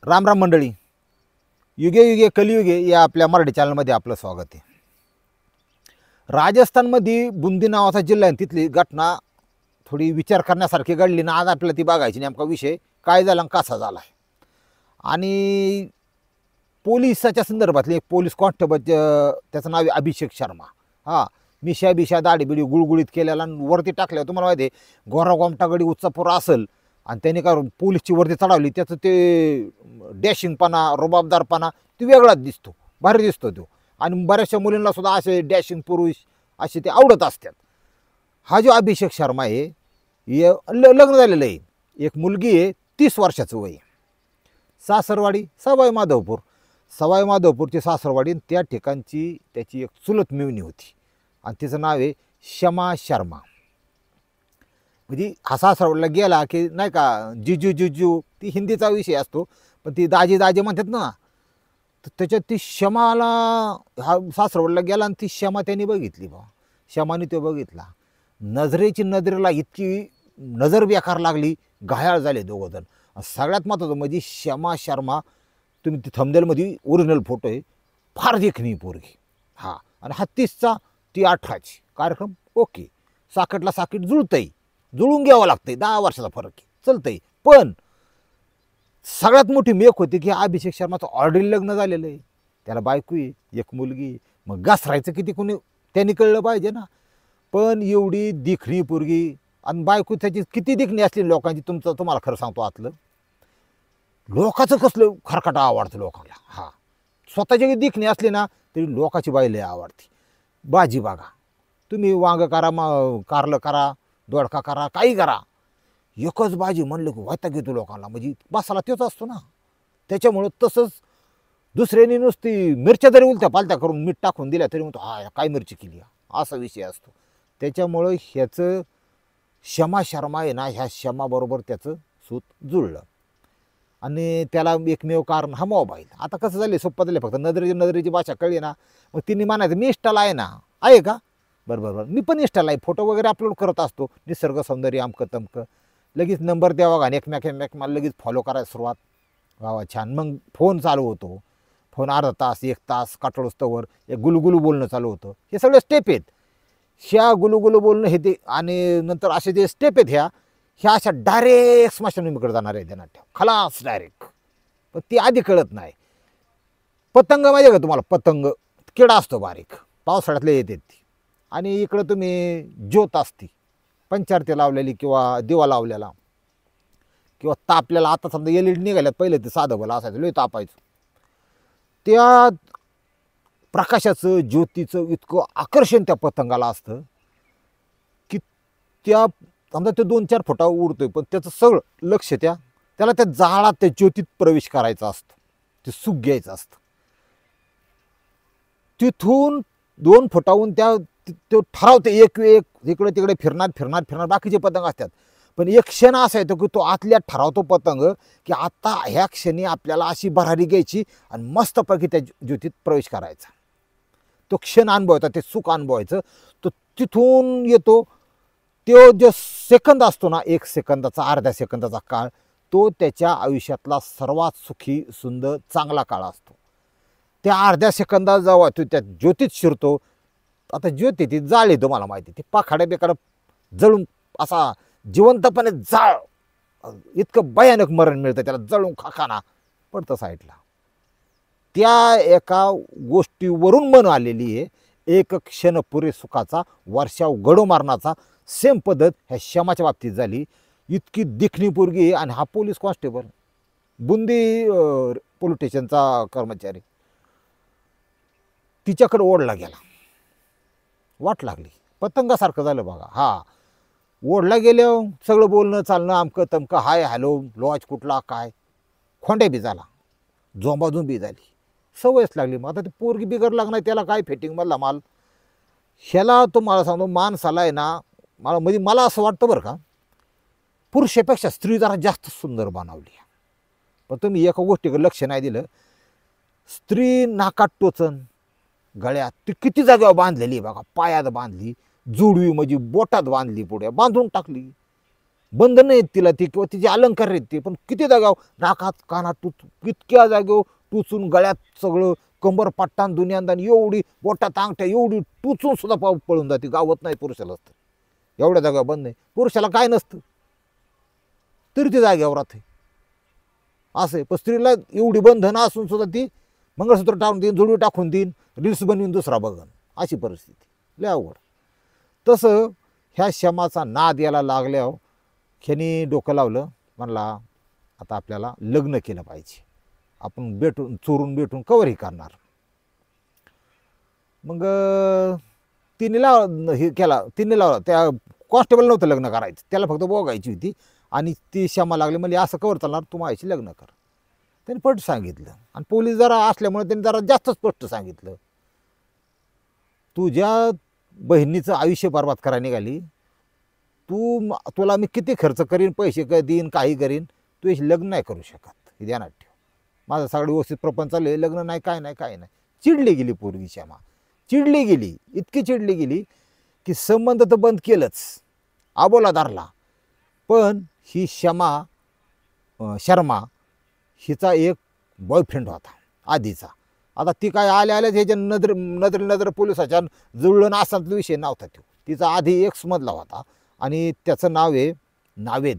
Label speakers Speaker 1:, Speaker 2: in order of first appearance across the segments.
Speaker 1: राम राम मंडळी, युगे युगे कलियुगे या आपल्या मराठी चॅनलमध्ये आपलं स्वागत आहे. राजस्थानमध्ये बुंदी नावाचा जिल्हा आहे, तिथली घटना थोडी विचार करण्यासारखी घडली ना. आज आपल्याला ती बघायची, नेमका विषय काय झाला आणि कसा झाला आहे. आणि पोलिसाच्या संदर्भातले एक पोलीस कॉन्स्टेबल, त्याचं नाव आहे अभिषेक शर्मा. हां, मिशा बिशा दाढी बिडी गुळगुळीत केलेला आणि वरती टाकल्यावर तुम्हाला माहिती आहे गोरा गोमटागडी उच्चापूर असेल आणि त्यांनी का पोलीसची वरती चढवली, त्याचं ते डॅशिंगपणा रुबाबदारपणा ते वेगळाच दिसतो, भारी दिसतो तो. आणि बऱ्याचशा मुलींना सुद्धा असे डॅशिंग पुरुष असे ते आवडत असतात. हा जो अभिषेक शर्मा आहे लग्न झालेलं आहे, एक मुलगी आहे, 30 वर्षाचं वय. सासरवाडी सवाई माधवपूरची सासरवाडी, त्या ठिकाणची त्याची एक चुलत मिळणी होती आणि तिचं नाव आहे शमा शर्मा. म्हणजे हा सासरवाडीला गेला की नाही का जिजू जिजू, ती हिंदीचा विषय असतो, पण ती दाजी दाजी म्हणतात ना. तर त्याच्यात ती शमाला, हा सासरवाडीला गेला आणि ती शमा त्यांनी बघितली. शमाने तो बघितला, नजरेला इतकी नजर बेकार लागली, घायाळ झाले दोघंजण. सगळ्यात महत्त्वाचं म्हणजे शमा शर्मा, तुम्ही ती थंबनेलमध्ये ओरिजिनल फोटो आहे, फार देखणी पोरगी. हां, आणि हा 30चा, ती 18ची. कार्यक्रम ओके, साकटला साकीट जुळतंय, जुळून घ्यावं लागतंय, 10 वर्षाचा फरक आहे, चलतंय. पण सगळ्यात मोठी मेक होती की अभिषेक शर्माचं ऑलरेडी लग्न झालेलं आहे, त्याला बायको आहे, एक मुलगी आहे. मग घसरायचं किती कोणी त्यांनी कळलं पाहिजे ना. पण एवढी दिखणी पोरगी आणि बायको त्याची किती दिखणी असली लोकांची, तुम्हाला खरं सांगतो आतलं लोकांचं कसलं खरकाटा आवडतं लोकांना. हां, स्वतःची दिखणी असली ना तरी लोकांची बाई लय आवडते. भाजी बघा तुम्ही, वांग करा, कारलं करा, दोडका करा, काही करा, एकच भाजी म्हणलं की वैताग घेतो लोकांना. म्हणजे बसाला तोच असतो ना. त्याच्यामुळं तसंच दुसऱ्याने नुसती मिरच्या जरी उलत्या पालत्या करून मीठ टाकून दिल्या तरी म्हणतो हा काय मिरची केली, असा विषय असतो. त्याच्यामुळं ह्याचं शमा शर्मा आहे ना, ह्या शमाबरोबर त्याचं सूत जुळलं आणि त्याला एकमेव कारण हा मोबाईल. आता कसं झालं, सोपं झालं, फक्त नजरेची भाषा कळली ना, मग तिने म्हणायचं मी इंस्टाला आहे ना. आहे का? बरं, मी पण इंस्टाला आहे, फोटो वगैरे अपलोड करत असतो, निसर्ग सौंदर्य अमकं तमकं. लगेच नंबर द्यावा का, एकमेक मला लगेच फॉलो करायला सुरुवात. वा छान. मग फोन चालू होतो, फोन अर्धा तास 1 तास काटोळस्तवर एक गुलगुलू बोलणं चालू होतं. हे सगळे स्टेप आहेत, ह्या गुलगुलू बोलणं हे ते. आणि नंतर असे जे स्टेप आहेत ह्या अशा डायरेक्ट स्मशानभूमीकडे जाणार आहे त्यांना, खलास डायरेक्ट. पण ती आधी कळत नाही. पतंग माहिती का तुम्हाला, पतंग किडा असतो बारीक, पावसाळ्यातले येते ती. आणि इकडं तुम्ही ज्योत असती पंचारती लावलेली किंवा दिवा लावलेला किंवा तापलेला. आता समजा LED निघाल्यात, पहिले ते साधं भलं असायचं, लय तापायचं. त्या प्रकाशाचं ज्योतीचं इतकं आकर्षण त्या पतंगाला असतं की त्या समजा ते 2-4 फुटावर उडतोय, पण त्याचं सगळं लक्ष त्याला त्या जाळात, त्या ज्योतीत प्रवेश करायचा असतो, ते सुख घ्यायचं असतं. तिथून 2 फुटाहून तो ठरवते एक इकडे तिकडे फिरणार. बाकीचे पतंग असतात, पण एक क्षण असा येतो की तो आतल्या ठरावतो पतंग की आता ह्या क्षणी आपल्याला अशी भरारी घ्यायची आणि मस्तपैकी त्या ज्योतीत प्रवेश करायचा. तो क्षण अनुभवायचा, ते सुख अनुभवायचं. तो तिथून येतो, तो जो सेकंद असतो ना, 1 सेकंदाचा, अर्ध्या सेकंदाचा काळ, तो त्याच्या आयुष्यातला सर्वात सुखी, सुंदर, चांगला काळ असतो. त्या अर्ध्या सेकंदात जेव्हा तो त्या ज्योतीत शिरतो, आता ज्योती ती जाळ आहे, तुम्हाला माहिती, ती पाखाड्या बेकार जळून असा जिवंतपणे जाळ, इतकं भयानक मरण मिळतं त्याला, जळून खाखाना पडतं साईडला. त्या एका गोष्टीवरून मन आलेली आहे, एक क्षण पुरे सुखाचा, वर्षाव गडो मारण्याचा. सेम पद्धत ह्या शमाच्या बाबतीत झाली. इतकी दिखणी पोरगी आहे आणि हा पोलीस कॉन्स्टेबल, बुंदी पोलीस स्टेशनचा कर्मचारी. तिच्याकडे ओढला गेला, वाट लागली, पतंगासारखं झालं बघा. हा, ओढला गेल्यावर सगळं बोलणं चालणं अमकं तमकं, हाय हॅलो, लॉज कुठला काय, खोंड्या बी झाला, झोंबाझोंबी झाली, सवयच लागली. मग आता ती पोरगी बिघड लागणार, त्याला काय फिटिंगमधला माल. ह्याला तुम्हाला सांगतो, माणसाला आहे ना, मला असं वाटतं बरं का, पुरुषापेक्षा स्त्री जरा जास्त सुंदर बनवली. पण तुम्ही एका गोष्टीकडे लक्ष नाही दिलं, स्त्री नाकात टोचन, गळ्यात ती किती जागेवर बांधलेली बघा, पायात बांधली, जुडवी म्हणजे बोटात बांधली, पुढे बांधून टाकली, बंधनं आहेत तिला ती किंवा तिचे अलंकार आहेत ते, पण किती जागा नाकात कानात इतक्या जागेवर टुचून गळ्यात सगळं कंबर पट्टान दुनियांदान एवढी बोटात अंगठ्या एवढी टुचून सुद्धा पळून जाते, गावत नाही पुरुषाला असतं एवढ्या जागा बंद नाही. पुरुषाला काय नसतं तरी ती जागेवर राहते असं आहे. पण स्त्रीला एवढी बंधनं असून सुद्धा ती मंगळसूत्र टाकून देईन, जोडवी टाकून देईन, रील्स बनवून दुसरा बघन, अशी परिस्थिती लय अवघड. तसं ह्या शमाचा नाद याला लागल्यावर ह्यानी डोकं लावलं, म्हणला आता आपल्याला लग्न केलं पाहिजे, आपण भेटून चोरून भेटून कवरही करणार. मग तिने लावला त्या कॉन्स्टेबल नव्हतं लग्न करायचं, त्याला फक्त बघायची होती. आणि ती क्षमा लागली म्हणजे असं कवर चालणार, तू माझ्याशी लग्न कर. त्यांनी पट सांगितलं आणि पोलीस जरा असल्यामुळे त्यांनी जरा जास्त स्पष्ट सांगितलं, तुझ्या बहिणीचं आयुष्य बरबाद करायला निघाली, तुला मी किती खर्च करीन, पैसे देईन, काही करीन, तू याशी लग्न नाही करू शकत, हे ध्यानात ठेव. माझं सगळं व्यवस्थित प्रपंच चालू आहे, लग्न नाही, काय नाही, काय नाही. चिडली गेली पोरगी क्षमा, चिडली गेली, इतकी चिडली गेली की संबंध तर बंद केलंच, आबोला धरला. पण ही शर्मा हिचा एक बॉयफ्रेंड होता आधीचा. आता ती काय आल्या ह्याच्या नजर पोलिसाच्या जुळलं ना असा विषय नव्हता तो. तिचा आधी एक्समधला होता आणि त्याचं नाव आहे नावेद.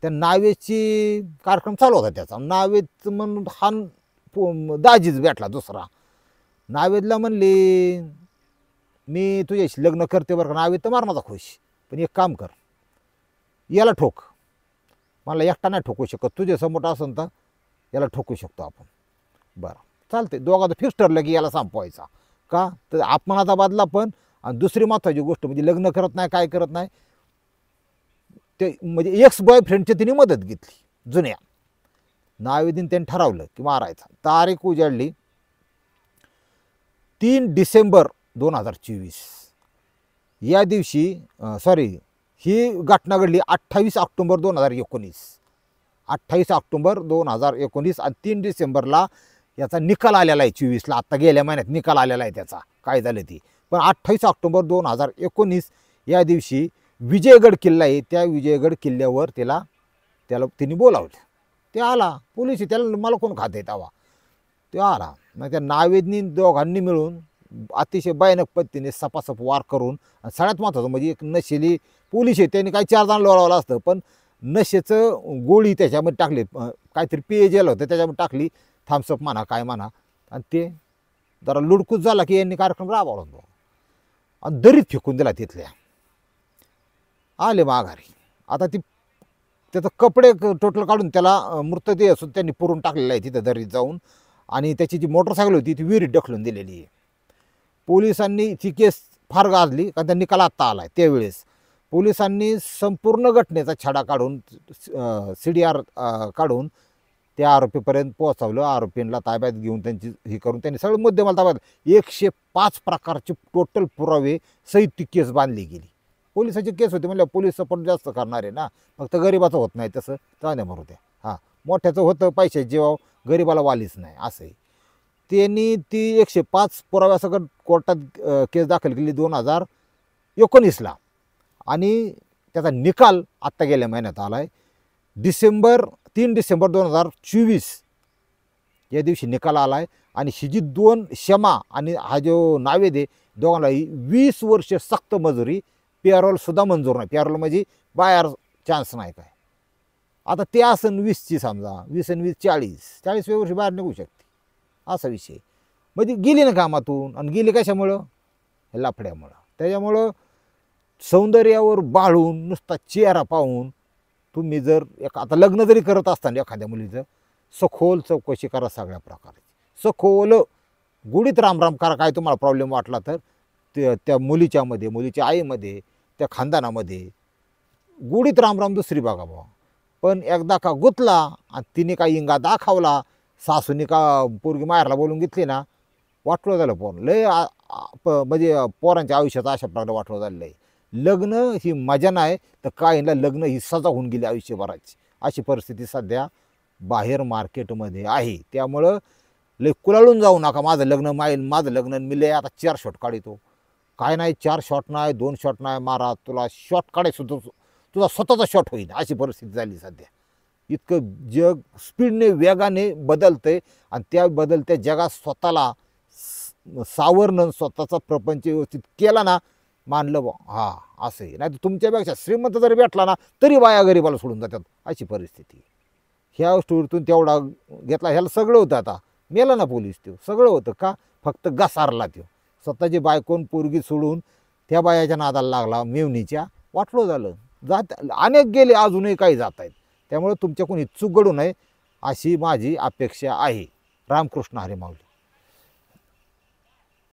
Speaker 1: त्या नावेदची कार्यक्रम चालू होता त्याचा. नावेद म्हणून हा दाजीच भेटला दुसरा. नावेदला म्हणली मी तुझ्याशी लग्न करते बरं का. नावेद तर मारणाचा खुश, पण एक काम कर, याला ठोक, मला एकटा नाही ठोकू शकत, तुझे समोर असेल तर याला ठोकू शकतो आपण. बरं चालते, दोघांचं फिक्स ठरलं की याला संपवायचा. का तर अपमानाचा बदला पण, आणि दुसरी महत्त्वाची गोष्ट म्हणजे लग्न करत नाही, काय करत नाही ते, म्हणजे एक्स बॉयफ्रेंडची तिने मदत घेतली जुन्या. नावेदीन त्यांनी ठरवलं की मारायचा. तारीख उजाडली 3 डिसेंबर 2024. या दिवशी ही घटना घडली 28 ऑक्टोबर 2019. 28 ऑक्टोबर 2019 आणि 3 डिसेंबरला याचा निकाल आलेला आहे. 24ला आत्ता गेल्या महिन्यात निकाल आलेला आहे त्याचा, काय झालं ती. पण 28 ऑक्टोबर 2019 या दिवशी विजयगड किल्ला आहे, त्या विजयगड किल्ल्यावर तिने बोलावलं. ते आला पोलिस, त्याला मला कोण खात आहे तेव्हा. ते आला, मग त्या नावेदनी दोघांनी मिळून अतिशय भयानक पद्धतीने सपासप वार करून, सगळ्यात महत्त्वाचं म्हणजे एक नशेली पोलीस आहे, त्यांनी काही 4 जण लोळवलं असतं, पण नशेचं गोळी त्याच्यामध्ये टाकली, काहीतरी पेयजल होतं त्याच्यामध्ये टाकली, थम्सअप म्हणा काय म्हणा, आणि ते जरा लुडकूस झाला की यांनी कार्यक्रम राबवला आणि दरीत फेकून दिला. तिथल्या आले माघारी. आता त्याचं कपडे टोटल काढून त्याला मृतदेह असून त्यांनी पुरून टाकलेला आहे तिथं दरीत जाऊन. आणि त्याची जी मोटरसायकल होती ती विहिरीत ढकलून दिलेली आहे. पोलिसांनी ती केस फार गाजली, कारण त्या निकाल आत्ता आला आहे. त्यावेळेस पोलिसांनी संपूर्ण घटनेचा छडा काढून CDR काढून त्या आरोपीपर्यंत पोहोचवलं. आरोपींना ताब्यात घेऊन त्यांची हे करून त्यांनी सगळं मुद्देमाल ताब्यात 105 प्रकारचे टोटल पुरावे सहित ती केस बांधली गेली. पोलिसाची केस होती म्हणजे पोलीस सपोर्ट जास्त करणार आहे ना, फक्त गरिबाचं होत नाही तसं चांगल्या मरू द्या. हां, मोठ्याचं होतं पैशाचे जेव्हा, गरिबाला वालीच नाही असंही. त्यांनी ती 105 पुराव्यासकट कोर्टात केस दाखल केली 2019ला. आणि त्याचा निकाल आत्ता गेल्या महिन्यात आला आहे. 3 डिसेंबर 2024 या दिवशी निकाल आला आहे. आणि ही जी 2 क्षमा आणि हा जो नावेद आहे, दोघांनाही 20 वर्ष सक्त मजुरी, पेरोलसुद्धा मंजूर नाही. पेरोल म्हणजे बाहेर चान्स नाही काय. आता ते असन 20ची समजा, 20 आणि 20 40 वर्ष बाहेर निघू शकते असा विषय. म्हणजे गेली ना कामातून, आणि गेली कशामुळं, लफड्यामुळं. त्याच्यामुळं सौंदर्यावर बाळून नुसता चेहरा पाहून तुम्ही जर आता लग्न जरी करत असताना एखाद्या मुलीचं सखोल चौकशी करा, सगळ्या प्रकारे सखोल गुढीत रामराम करा. काय तुम्हाला प्रॉब्लेम वाटला तर त्या मुलीच्यामध्ये, मुलीच्या आईमध्ये, त्या खानदानामध्ये गुढीत रामराम दुसरी बघा बाबा. पण एकदा का गुतला आणि तिने का इंगा दाखवला, सासूने का पोरगी माहेरला बोलून घेतली ना, वाटलं झालं पोर लय. म्हणजे पोरांच्या आयुष्यात अशा प्रकारे वाटलं झालेलं आहे. लग्न ही मजा नाही तर काय ना, लग्न ही सजा होऊन गेली आयुष्यभराची, अशी परिस्थिती सध्या बाहेर मार्केटमध्ये आहे. त्यामुळं लय कुलाळून जाऊ नका, माझं लग्न मी लय आता 4 शॉट काढतो. काय नाही, 4 शॉट नाही, 2 शॉट नाही, मारा, तुला शॉट काढायचं तुझा स्वतःचा शॉट होईल अशी परिस्थिती झाली सध्या. इतकं जग स्पीडने वेगाने बदलतंय आणि त्या बदलत्या जगात स्वतःला सावरणं, स्वतःचा प्रपंच व्यवस्थित केला ना, मानलं बा हां असं आहे. नाही तर तुमच्यापेक्षा श्रीमंत जरी भेटला ना तरी बाया गरिबाला सोडून जातात अशी परिस्थिती. ह्या स्टोरीतून तेवढा घेतला. ह्याला सगळं होतं. आता मेला ना पोलीस, तो सगळं होतं का फक्त घसारला. तो स्वतःची बायकोन पोरगी सोडून त्या बायाच्या नादाला लागला, मेवणीच्या. वाटलं झालं. जात अनेक गेले, अजूनही काही जात आहेत. त्यामुळे तुमच्याकडून ही चूक घडू नये अशी माझी अपेक्षा आहे. रामकृष्ण हरी माऊली.